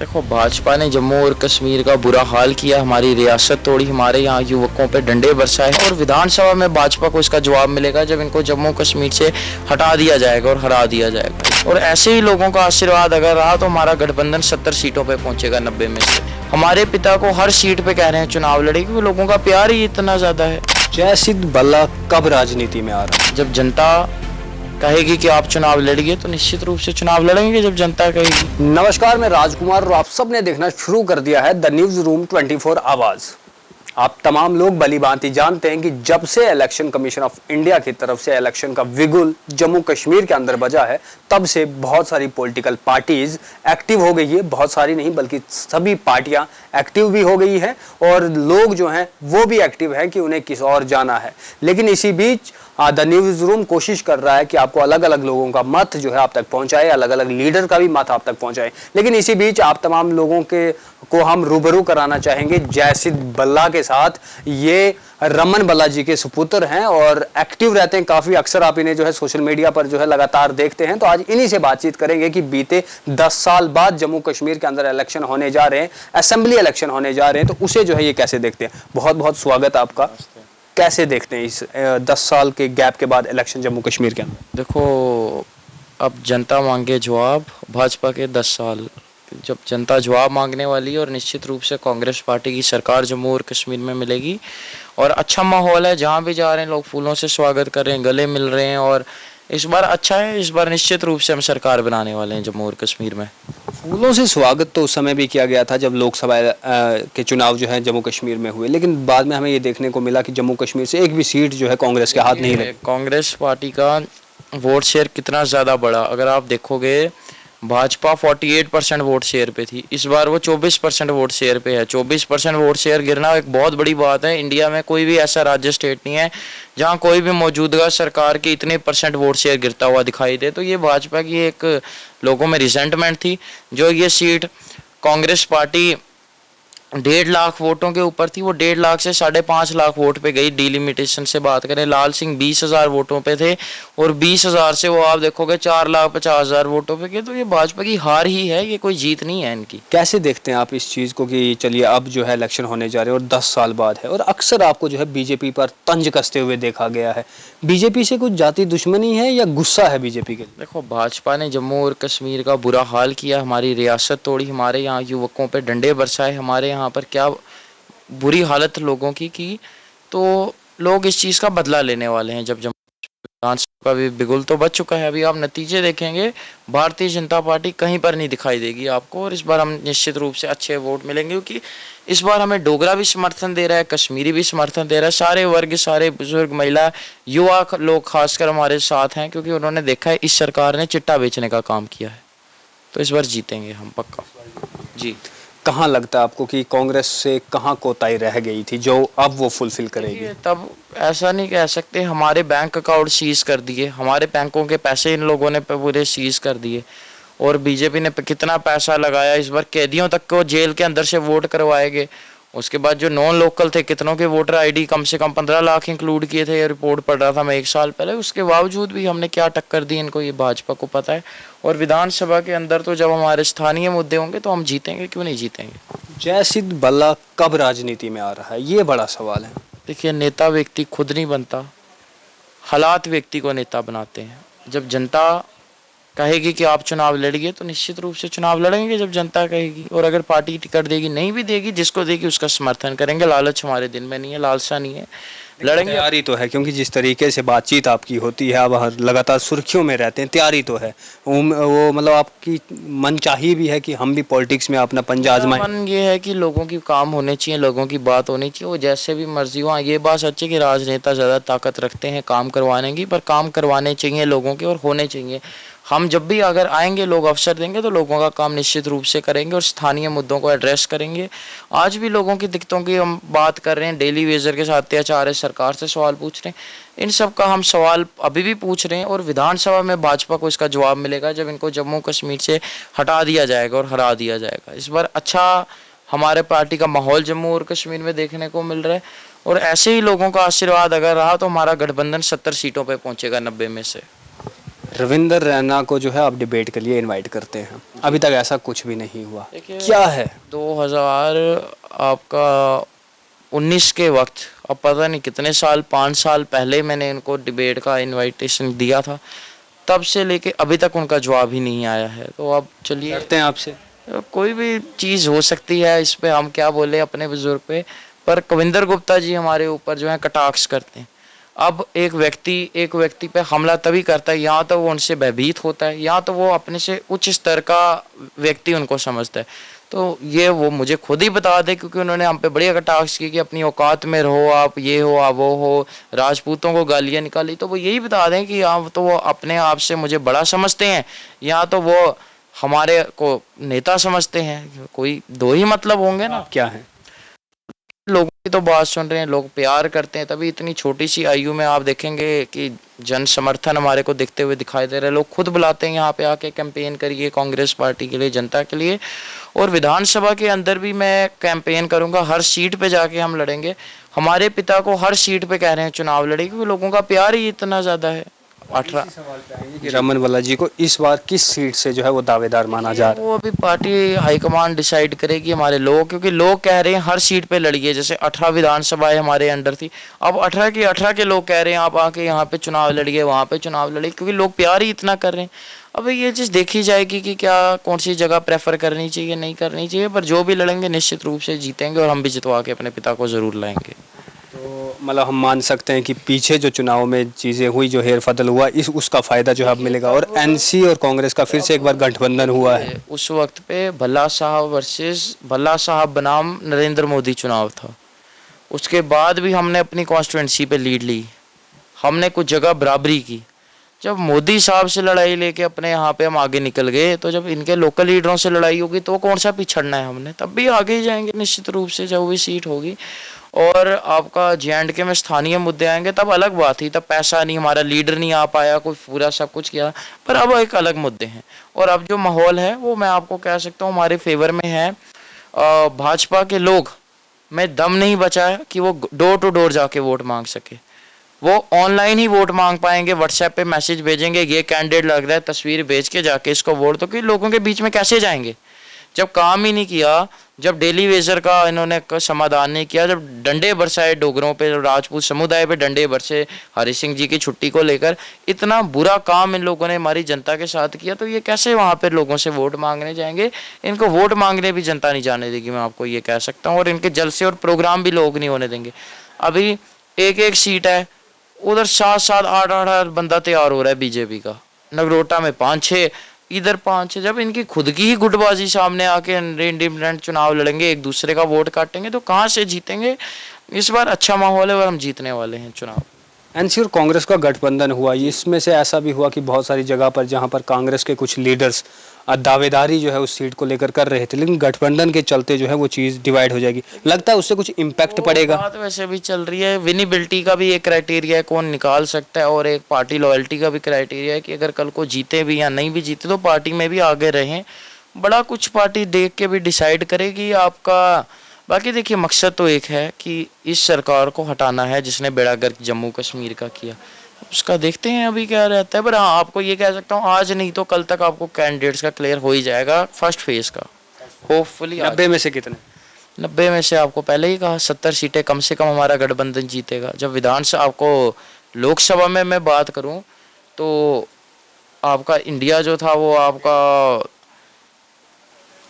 देखो, भाजपा ने जम्मू और कश्मीर का बुरा हाल किया, हमारी रियासत तोड़ी, हमारे यहाँ युवकों पे डंडे बरसाए और विधानसभा में भाजपा को इसका जवाब मिलेगा जब इनको जम्मू कश्मीर से हटा दिया जाएगा और हरा दिया जाएगा। और ऐसे ही लोगों का आशीर्वाद अगर रहा तो हमारा गठबंधन 70 सीटों पे पहुंचेगा 90 में से। हमारे पिता को हर सीट पे कह रहे हैं चुनाव लड़े, क्योंकि लोगों का प्यार ही इतना ज्यादा है। जय सिद्ध भल्ला कब राजनीति में आ रहा है? जब जनता कहेगी कि आप चुनाव लड़िए तो निश्चित रूप से चुनाव लड़ेंगे जब जनता कहेगी। नमस्कार, मैं राजकुमार और आप सब ने देखना शुरू कर दिया है द न्यूज रूम 24 आवाज। आप तमाम लोग भली भांति जानते हैं कि जब से इलेक्शन कमीशन ऑफ इंडिया की तरफ से इलेक्शन का विगुल जम्मू कश्मीर के अंदर बजा है, तब से बहुत सारी पॉलिटिकल पार्टीज एक्टिव हो गई है। बहुत सारी नहीं बल्कि सभी पार्टियां एक्टिव भी हो गई है और लोग जो हैं वो भी एक्टिव हैं कि उन्हें किस और जाना है। लेकिन इसी बीच द न्यूज रूम कोशिश कर रहा है कि आपको अलग अलग लोगों का मत जो है आप तक पहुंचाए, अलग अलग लीडर का भी मत आप तक पहुंचाए। लेकिन इसी बीच आप तमाम लोगों को हम रूबरू कराना चाहेंगे जय सिद्ध भल्ला के साथ। ये रमन भल्ला जी के सुपुत्र हैं और एक्टिव रहते हैं काफी। अक्सर आप इन्हें जो है सोशल मीडिया पर जो है लगातार देखते हैं। तो आज इन्हीं से बातचीत करेंगे कि बीते 10 साल बाद जम्मू कश्मीर के अंदर इलेक्शन होने जा रहे हैं, असेंबली इलेक्शन होने जा रहे हैं, तो उसे जो है ये कैसे देखते हैं। बहुत बहुत स्वागत आपका। कैसे देखते हैं इस 10 साल के गैप के बाद इलेक्शन जम्मू कश्मीर के अंदर? देखो, अब जनता मांगे जवाब, भाजपा के 10 साल जब जनता जवाब मांगने वाली है और निश्चित रूप से कांग्रेस पार्टी की सरकार जम्मू और कश्मीर में मिलेगी। और अच्छा माहौल है, जहाँ भी जा रहे हैं लोग फूलों से स्वागत कर रहे हैं, गले मिल रहे हैं और इस बार अच्छा है। इस बार निश्चित रूप से हम सरकार बनाने वाले हैं जम्मू और कश्मीर में। फूलों से स्वागत तो उस समय भी किया गया था जब लोकसभा के चुनाव जो है जम्मू कश्मीर में हुए, लेकिन बाद में हमें ये देखने को मिला कि जम्मू कश्मीर से एक भी सीट जो है कांग्रेस के हाथ नहीं रही। कांग्रेस पार्टी का वोट शेयर कितना ज़्यादा बढ़ा, अगर आप देखोगे भाजपा 48% वोट शेयर पे थी, इस बार वो 24% वोट शेयर पे है। 24% वोट शेयर गिरना एक बहुत बड़ी बात है। इंडिया में कोई भी ऐसा राज्य स्टेट नहीं है जहां कोई भी मौजूदा सरकार के इतने % वोट शेयर गिरता हुआ दिखाई दे। तो ये भाजपा की एक लोगों में रिजेंटमेंट थी। जो ये सीट कांग्रेस पार्टी 1.5 लाख वोटों के ऊपर थी, वो 1.5 लाख से 5.5 लाख वोट पे गई। डिलिमिटेशन से बात करें, लाल सिंह 20,000 वोटों पे थे और 20,000 से वो आप देखोगे 4,50,000 वोटों पे गए। तो ये भाजपा की हार ही है, ये कोई जीत नहीं है इनकी। कैसे देखते हैं आप इस चीज़ को कि चलिए अब जो है इलेक्शन होने जा रहे हैं और 10 साल बाद है और अक्सर आपको जो है बीजेपी पर तंज कसते हुए देखा गया है। बीजेपी से कुछ जाति दुश्मनी है या गुस्सा है बीजेपी के लिए? देखो, भाजपा ने जम्मू और कश्मीर का बुरा हाल किया, हमारी रियासत तोड़ी, हमारे यहाँ युवकों पे डंडे बरसाए, हमारे यहाँ पर क्या बुरी हालत लोगों की। तो लोग इस चीज़ का बदला लेने वाले हैं। जब जम्मू विधानसभा का भी बिगुल तो बच चुका है, अभी आप नतीजे देखेंगे, भारतीय जनता पार्टी कहीं पर नहीं दिखाई देगी आपको। और इस बार हम निश्चित रूप से अच्छे वोट मिलेंगे, क्योंकि इस बार हमें डोगरा भी समर्थन दे रहा है, कश्मीरी भी समर्थन दे रहा है, सारे वर्ग, सारे बुजुर्ग, महिला, युवा लोग खासकर हमारे साथ हैं, क्योंकि उन्होंने देखा है इस सरकार ने चिट्टा बेचने का काम किया है। तो इस बार जीतेंगे हम पक्का जी। कहाँ लगता है आपको कि कांग्रेस से कहाँ कोताही रह गई थी जो अब वो फुलफिल करेगी? तब ऐसा नहीं कह सकते, हमारे बैंक अकाउंट सीज कर दिए, हमारे बैंकों के पैसे इन लोगों ने पूरे सीज कर दिए। और बीजेपी ने कितना पैसा लगाया, इस बार कैदियों तक को जेल के अंदर से वोट करवाए गए। उसके बाद जो नॉन लोकल थे, कितनों के वोटर आईडी कम से कम 15 लाख इंक्लूड किए थे, ये रिपोर्ट पढ़ रहा था मैं 1 साल पहले। उसके बावजूद भी हमने क्या टक्कर दी इनको, ये भाजपा को पता है। और विधानसभा के अंदर तो जब हमारे स्थानीय मुद्दे होंगे तो हम जीतेंगे, क्यों नहीं जीतेंगे। जय सिद्ध भल्ला कब राजनीति में आ रहा है, ये बड़ा सवाल है। देखिए, नेता व्यक्ति खुद नहीं बनता, हालात व्यक्ति को नेता बनाते हैं। जब जनता कहेगी कि आप चुनाव लड़िए तो निश्चित रूप से चुनाव लड़ेंगे जब जनता कहेगी। और अगर पार्टी टिकट देगी, नहीं भी देगी, जिसको देगी उसका समर्थन करेंगे। लालच हमारे दिल में नहीं है, लालसा नहीं है, लड़ेंगे। तैयारी तो है, क्योंकि जिस तरीके से बातचीत आपकी होती है, आप लगातार सुर्खियों में रहते हैं, तैयारी तो है। वो मतलब आपकी मनचाही भी है कि हम भी पॉलिटिक्स में अपना पंजा आजमाएं। मन ये है कि लोगों की काम होने चाहिए, लोगों की बात होनी चाहिए, वो जैसे भी मर्जी हो। ये बात सच है कि राजनेता ज़्यादा ताकत रखते हैं काम करवाने की, पर काम करवाने चाहिए लोगों के और होने चाहिए। हम जब भी अगर आएंगे, लोग अवसर देंगे तो लोगों का काम निश्चित रूप से करेंगे और स्थानीय मुद्दों को एड्रेस करेंगे। आज भी लोगों की दिक्कतों की हम बात कर रहे हैं, डेली वेजर के साथ अत्याचार है, सरकार से सवाल पूछ रहे हैं। इन सब का हम सवाल अभी भी पूछ रहे हैं और विधानसभा में भाजपा को इसका जवाब मिलेगा जब इनको जम्मू कश्मीर से हटा दिया जाएगा और हरा दिया जाएगा। इस बार अच्छा हमारे पार्टी का माहौल जम्मू और कश्मीर में देखने को मिल रहा है। और ऐसे ही लोगों का आशीर्वाद अगर रहा तो हमारा गठबंधन 70 सीटों पर पहुँचेगा 90 में से। रविंदर रैना को जो है आप डिबेट के लिए इनवाइट करते हैं, अभी तक ऐसा कुछ भी नहीं हुआ, देखिए, क्या है? 2000 आपका 19 के वक्त, अब पता नहीं कितने साल, 5 साल पहले मैंने इनको डिबेट का इनविटेशन दिया था, तब से लेके अभी तक उनका जवाब ही नहीं आया है। तो अब चलिए, करते हैं आपसे। कोई भी चीज़ हो सकती है, इस पे हम क्या बोले अपने बुजुर्ग पे। पर कविंदर गुप्ता जी हमारे ऊपर जो है कटाक्ष करते हैं। अब एक व्यक्ति पे हमला तभी करता है या तो वो उनसे भयभीत होता है, या तो वो अपने से उच्च स्तर का व्यक्ति उनको समझता है। तो ये वो मुझे खुद ही बता दे, क्योंकि उन्होंने हम पे बड़ी कटाक्ष की कि अपनी औकात में रहो, आप ये हो, आप वो हो, राजपूतों को गालियाँ निकाली। तो वो यही बता दें कि आप तो वो अपने आप से मुझे बड़ा समझते हैं, या तो वो हमारे को नेता समझते हैं। कोई दो ही मतलब होंगे ना। क्या है? लोगों की तो बात सुन रहे हैं, लोग प्यार करते हैं, तभी इतनी छोटी सी आयु में आप देखेंगे कि जन समर्थन हमारे को दिखते हुए दिखाई दे रहे हैं। लोग खुद बुलाते हैं यहाँ पे आके कैंपेन करिए कांग्रेस पार्टी के लिए, जनता के लिए। और विधानसभा के अंदर भी मैं कैंपेन करूंगा, हर सीट पे जाके हम लड़ेंगे। हमारे पिता को हर सीट पे कह रहे हैं चुनाव लड़े, क्योंकि लोगों का प्यार ही इतना ज़्यादा है। 18 कि रमन बालाजी को इस बार किस सीट से जो है वो दावेदार माना जा रहा है? वो अभी पार्टी हाईकमान डिसाइड करेगी, हमारे लोग, क्योंकि लोग कह रहे हैं हर सीट पे लड़िए। जैसे 18 विधानसभाएं हमारे अंडर थी, अब 18 के लोग कह रहे हैं आप आके यहाँ पे चुनाव लड़िए, वहाँ पे चुनाव लड़िए, क्योंकि लोग प्यार ही इतना कर रहे हैं। अब ये चीज़ देखी जाएगी कि क्या कौन सी जगह प्रेफर करनी चाहिए, नहीं करनी चाहिए। पर जो भी लड़ेंगे निश्चित रूप से जीतेंगे, और हम भी जितवा के अपने पिता को ज़रूर लाएंगे। तो मतलब हम मान सकते हैं कि पीछे जो चुनाव में चीज़ें हुई, जो हेर फदल हुआ, इस उसका फायदा जो है अब मिलेगा, और एनसी और कांग्रेस का फिर से एक बार गठबंधन हुआ है। उस वक्त पे भल्ला साहब वर्सेस भल्ला साहब बनाम नरेंद्र मोदी चुनाव था। उसके बाद भी हमने अपनी कॉन्स्टिट्यूंसी पे लीड ली, हमने कुछ जगह बराबरी की। जब मोदी साहब से लड़ाई लेके अपने यहाँ पे हम आगे निकल गए, तो जब इनके लोकल लीडरों से लड़ाई होगी तो कौन सा पिछड़ना है हमने, तब भी आगे ही जाएंगे निश्चित रूप से, जब भी सीट होगी। और आपका JNK में स्थानीय मुद्दे आएंगे तब अलग बात थी, तब पैसा नहीं, हमारा लीडर नहीं आ पाया, कोई पूरा सब कुछ किया। पर अब एक अलग मुद्दे हैं, और अब जो माहौल है वो मैं आपको कह सकता हूँ हमारे फेवर में है। भाजपा के लोग में दम नहीं बचा है कि वो डोर टू डोर जाके वोट मांग सके। वो ऑनलाइन ही वोट मांग पाएंगे, व्हाट्सएप पे मैसेज भेजेंगे, ये कैंडिडेट लग रहा है, तस्वीर भेज के जाके इसको वोट। तो कि लोगों के बीच में कैसे जाएंगे जब काम ही नहीं किया, जब डेली वेजर का इन्होंने समाधान नहीं किया, जब डंडे बरसाए डोगरों पे, राजपूत समुदाय पे डंडे बरसे हरि सिंह जी की छुट्टी को लेकर, इतना बुरा काम इन लोगों ने हमारी जनता के साथ किया, तो ये कैसे वहाँ पे लोगों से वोट मांगने जाएंगे। इनको वोट मांगने भी जनता नहीं जाने देगी, मैं आपको ये कह सकता हूँ। और इनके जलसे और प्रोग्राम भी लोग नहीं होने देंगे। अभी एक सीट है, उधर 7-7 8-8 बंदा तैयार हो रहा है बीजेपी का, नगरोटा में 5-6, इधर 5-6। जब इनकी खुद की ही गुटबाजी सामने आके इंडिपेंडेंट चुनाव लड़ेंगे, एक दूसरे का वोट काटेंगे, तो कहाँ से जीतेंगे। इस बार अच्छा माहौल है और हम जीतने वाले हैं चुनाव। एनसी और कांग्रेस का गठबंधन हुआ, इसमें से ऐसा भी हुआ कि बहुत सारी जगह पर जहां पर कांग्रेस के कुछ लीडर्स दावेदारी जो है उस सीट को लेकर कर रहे थे, लेकिन गठबंधन के चलते जो है वो चीज़ डिवाइड हो जाएगी, लगता है उससे कुछ इम्पैक्ट पड़ेगा? बात वैसे भी चल रही है, विनिबिलिटी का भी एक क्राइटेरिया है, कौन निकाल सकता है, और एक पार्टी लॉयल्टी का भी क्राइटेरिया है कि अगर कल को जीते भी या नहीं भी जीते तो पार्टी में भी आगे रहें। बड़ा कुछ पार्टी देख के भी डिसाइड करेगी आपका। बाकी देखिए, मकसद तो एक है कि इस सरकार को हटाना है जिसने बेड़ागर्क जम्मू कश्मीर का किया। उसका देखते हैं अभी क्या रहता है। पर हाँ, आपको ये कह सकता हूँ आज नहीं तो कल तक आपको कैंडिडेट्स का क्लियर हो ही जाएगा फर्स्ट फेज का, होपफुली। 90 में से कितने? 90 में से आपको पहले ही कहा 70 सीटें कम से कम हमारा गठबंधन जीतेगा। जब विधानसभा आपको लोकसभा में मैं बात करूं तो आपका इंडिया जो था वो आपका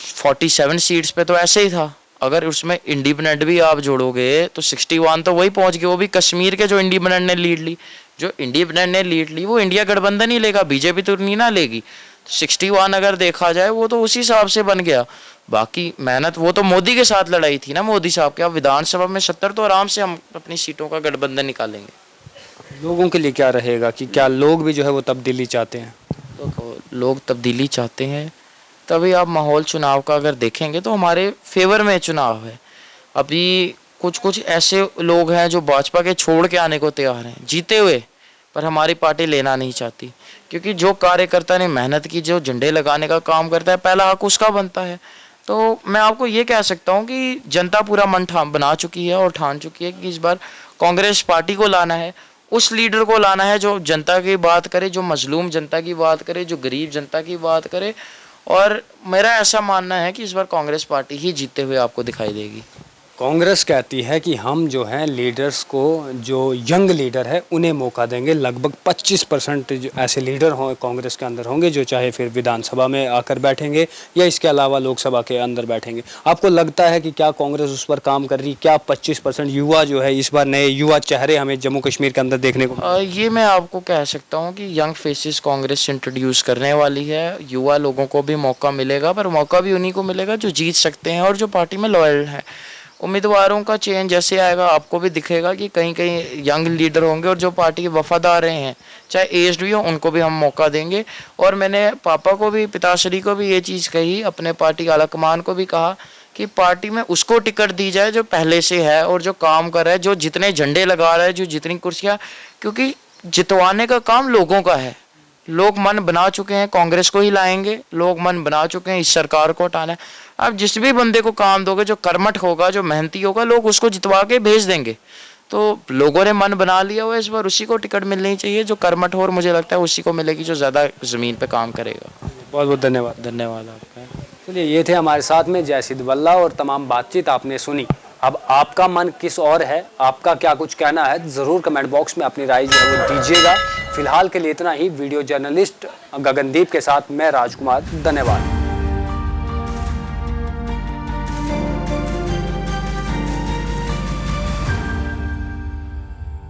47 सीट्स पे तो ऐसे ही था। अगर उसमें इंडिपेंडेंट भी आप जोड़ोगे तो 61 तो वही पहुंच गए, वो भी कश्मीर के जो इंडिपेंडेंट ने लीड ली। जो इंडिपेंडेंट ने लीड ली वो इंडिया गठबंधन ही लेगा, बीजेपी तो नहीं ना लेगी। तो 61 अगर देखा जाए वो तो उसी हिसाब से बन गया। बाकी मेहनत वो तो मोदी के साथ लड़ाई थी ना, मोदी साहब के। अब विधानसभा में 70 तो आराम से हम अपनी सीटों का गठबंधन निकालेंगे। लोगों के लिए क्या रहेगा कि क्या लोग भी जो है वो तब्दीली चाहते हैं? तो लोग तब्दीली चाहते हैं, तभी आप माहौल चुनाव का अगर देखेंगे तो हमारे फेवर में चुनाव है। अभी कुछ ऐसे लोग हैं जो भाजपा के छोड़ के आने को तैयार हैं जीते हुए, पर हमारी पार्टी लेना नहीं चाहती, क्योंकि जो कार्यकर्ता ने मेहनत की, जो झंडे लगाने का काम करता है, पहला हक उसका बनता है। तो मैं आपको ये कह सकता हूँ कि जनता पूरा मन बना चुकी है और ठान चुकी है कि इस बार कांग्रेस पार्टी को लाना है। उस लीडर को लाना है जो जनता की बात करे, जो मजलूम जनता की बात करे, जो गरीब जनता की बात करे। और मेरा ऐसा मानना है कि इस बार कांग्रेस पार्टी ही जीतते हुए आपको दिखाई देगी। कांग्रेस कहती है कि हम जो हैं लीडर्स को, जो यंग लीडर है उन्हें मौका देंगे। लगभग 25% जो ऐसे लीडर हों कांग्रेस के अंदर होंगे जो चाहे फिर विधानसभा में आकर बैठेंगे या इसके अलावा लोकसभा के अंदर बैठेंगे। आपको लगता है कि क्या कांग्रेस उस पर काम कर रही? क्या 25% युवा जो है इस बार नए युवा चेहरे हमें जम्मू कश्मीर के अंदर देखने को? ये मैं आपको कह सकता हूँ कि यंग फेसेस कांग्रेस इंट्रोड्यूस करने वाली है। युवा लोगों को भी मौका मिलेगा, पर मौका भी उन्हीं को मिलेगा जो जीत सकते हैं और जो पार्टी में लॉयल है। उम्मीदवारों का चयन जैसे आएगा आपको भी दिखेगा कि कहीं कहीं यंग लीडर होंगे और जो पार्टी के वफादार रहे हैं, चाहे एज्ड भी हो, उनको भी हम मौका देंगे। और मैंने पापा को भी, पिताश्री को भी ये चीज़ कही, अपने पार्टी आलाकमान को भी कहा कि पार्टी में उसको टिकट दी जाए जो पहले से है और जो काम कर रहा है, जो जितने झंडे लगा रहा है, जो जितनी कुर्सियाँ, क्योंकि जितवाने का काम लोगों का है। लोग मन बना चुके हैं कांग्रेस को ही लाएंगे, लोग मन बना चुके हैं इस सरकार को हटाना है। आप जिस भी बंदे को काम दोगे, जो कर्मठ होगा, जो मेहनती होगा, लोग उसको जितवा के भेज देंगे। तो लोगों ने मन बना लिया हुआ, इस बार उसी को टिकट मिलनी चाहिए जो कर्मठ हो, और मुझे लगता है उसी को मिलेगी जो ज़्यादा ज़मीन पे काम करेगा। बहुत बहुत धन्यवाद। धन्यवाद आपका। चलिए, ये थे हमारे साथ में जयसिद्ध वल्ला और तमाम बातचीत आपने सुनी। अब आपका मन किस और है, आपका क्या कुछ कहना है, ज़रूर कमेंट बॉक्स में अपनी राय जो है वो दीजिएगा। फिलहाल के लिए इतना ही। वीडियो जर्नलिस्ट गगनदीप के साथ मैं राजकुमार, धन्यवाद।